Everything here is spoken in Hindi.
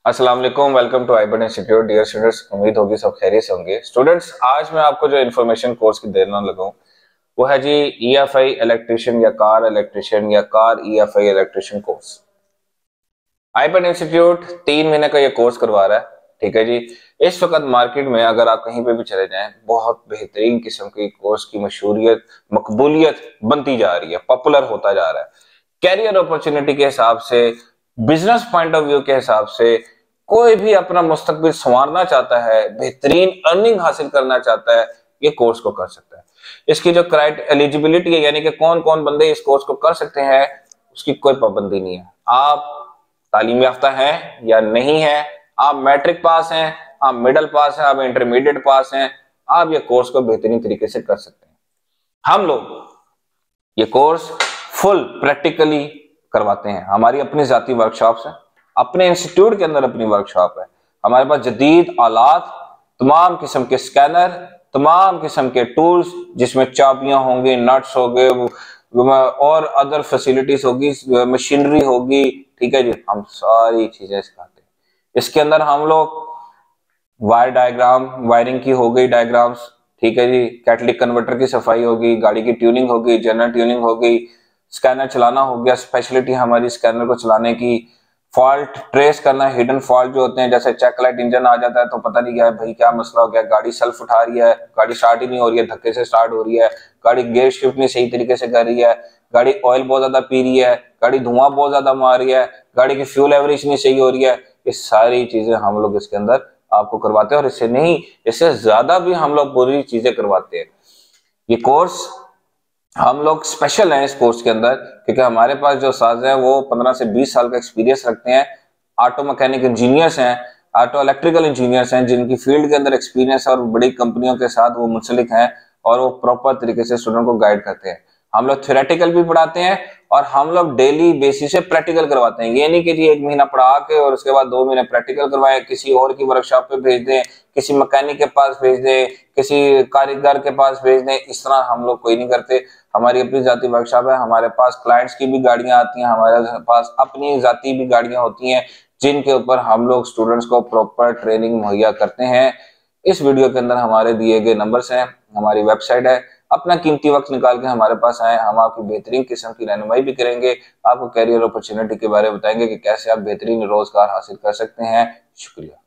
अस्सलाम वालेकुम, वेलकम टू आईबन इंस्टीट्यूट। डियर स्टूडेंट्स, उम्मीद होगी सब खैरियत से होंगे। स्टूडेंट्स, आज मैं आपको जो इन्फॉर्मेशन कोर्स की देना लगा हूं वो है जी ईएफआई इलेक्ट्रिशियन या कार इलेक्ट्रिशियन या कार ईएफआई इलेक्ट्रिशियन कोर्स। आईबन इंस्टीट्यूट 3 महीने का ये कोर्स करवा रहा है। ठीक है जी। इस वक्त मार्केट में अगर आप कहीं पे भी चले जाएं, बहुत बेहतरीन किस्म की कोर्स की मशहूरियत मकबूलियत बनती जा रही है, पॉपुलर होता जा रहा है। कैरियर अपॉर्चुनिटी के हिसाब से, बिजनेस पॉइंट ऑफ व्यू के हिसाब से, कोई भी अपना मुस्तकबिल संवारना चाहता है, बेहतरीन अर्निंग हासिल करना चाहता है, ये कोर्स को कर सकता है। इसकी जो एलिजिबिलिटी है, यानी कि कौन कौन बंदे इस कोर्स को कर सकते हैं, उसकी कोई पाबंदी नहीं है। आप तालीम याफ्ता हैं या नहीं है, आप मैट्रिक पास हैं, आप मिडिल पास हैं, आप इंटरमीडिएट पास हैं, आप ये कोर्स को बेहतरीन तरीके से कर सकते हैं। हम लोग ये कोर्स फुल प्रैक्टिकली करवाते हैं। हमारी अपनी जाती वर्कशॉप्स हैं, अपने इंस्टीट्यूट के अंदर अपनी वर्कशॉप है। हमारे पास जदीद आलात, तमाम किस्म के स्कैनर, तमाम किस्म के टूल्स, जिसमें चाबियां होंगी, नट्स हो गए और अदर फैसिलिटीज होगी, मशीनरी होगी। ठीक है जी, हम सारी चीजें सिखाते हैं। इसके अंदर हम लोग वायर डायग्राम, वायरिंग की हो गई डायग्राम्स, ठीक है जी, कैटलिक कन्वर्टर की सफाई होगी, गाड़ी की ट्यूनिंग होगी, जनरल ट्यूनिंग होगी, स्कैनर चलाना हो गया, स्पेशलिटी हमारी स्कैनर को चलाने की, फॉल्ट ट्रेस करना, हिडन फॉल्ट जो होते हैं, जैसे चेक लाइट इंजन आ जाता है तो पता नहीं क्या भाई क्या मसला हो गया, गाड़ी सेल्फ उठा रही है, गाड़ी स्टार्ट ही नहीं हो रही है, धक्के से स्टार्ट हो रही है, गाड़ी गियर शिफ्ट नहीं सही तरीके से कर रही है, गाड़ी ऑयल बहुत ज्यादा पी रही है, गाड़ी धुआं बहुत ज्यादा मार रही है, गाड़ी की फ्यूल एवरेज नहीं सही हो रही है, ये सारी चीजें हम लोग इसके अंदर आपको करवाते हैं। और इससे नहीं, इससे ज्यादा भी हम लोग पूरी चीजें करवाते हैं। ये कोर्स हम लोग स्पेशल हैं इस कोर्स के अंदर, क्योंकि हमारे पास जो साज हैं वो 15 से 20 साल का एक्सपीरियंस रखते हैं। ऑटो मैकेनिक इंजीनियर्स हैं, ऑटो इलेक्ट्रिकल इंजीनियर्स हैं, जिनकी फील्ड के अंदर एक्सपीरियंस और बड़ी कंपनियों के साथ वो मुंसलिक हैं और वो प्रॉपर तरीके से स्टूडेंट को गाइड करते हैं। हम लोग थ्योरेटिकल भी पढ़ाते हैं और हम लोग डेली बेसिस से प्रैक्टिकल करवाते हैं। ये नहीं कि जी 1 महीना पढ़ा के और उसके बाद 2 महीने प्रैक्टिकल करवाएं, किसी और की वर्कशॉप पे भेज दें, किसी मैकेनिक के पास भेज दें, किसी कारीगर के पास भेज दें। इस तरह हम लोग कोई नहीं करते। हमारी अपनी जाती वर्कशॉप है, हमारे पास क्लाइंट्स की भी गाड़ियां आती हैं, हमारे पास अपनी जाती भी गाड़ियां होती हैं, जिनके ऊपर हम लोग स्टूडेंट्स को प्रॉपर ट्रेनिंग मुहैया करते हैं। इस वीडियो के अंदर हमारे दिए गए नंबर्स हैं, हमारी वेबसाइट है। अपना कीमती वक्त निकाल के हमारे पास आए, हम आपकी बेहतरीन किस्म की रहनुमाई भी करेंगे, आपको कैरियर अपॉर्चुनिटी के बारे में बताएंगे कि कैसे आप बेहतरीन रोजगार हासिल कर सकते हैं। शुक्रिया।